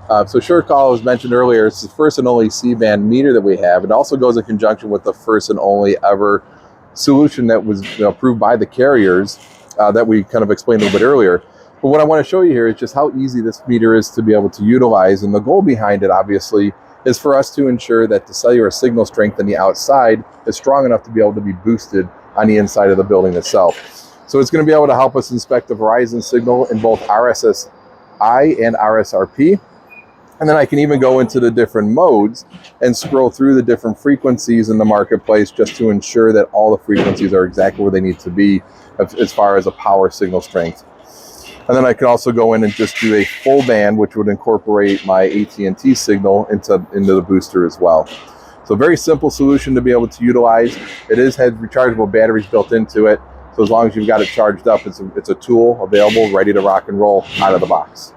So SureCall, as mentioned earlier, it's the first and only C-band meter that we have. It also goes in conjunction with the first and only ever solution that was approved by the carriers that we kind of explained a little bit earlier. But what I want to show you here is just how easy this meter is to be able to utilize. And the goal behind it, obviously, is for us to ensure that the cellular signal strength on the outside is strong enough to be able to be boosted on the inside of the building itself. So it's going to be able to help us inspect the Verizon signal in both RSSI and RSRP. And then I can even go into the different modes and scroll through the different frequencies in the marketplace just to ensure that all the frequencies are exactly where they need to be as far as a power signal strength. And then I can also go in and just do a full band, which would incorporate my AT&T signal into the booster as well. So very simple solution to be able to utilize. It has rechargeable batteries built into it. So as long as you've got it charged up, it's a tool available, ready to rock and roll out of the box.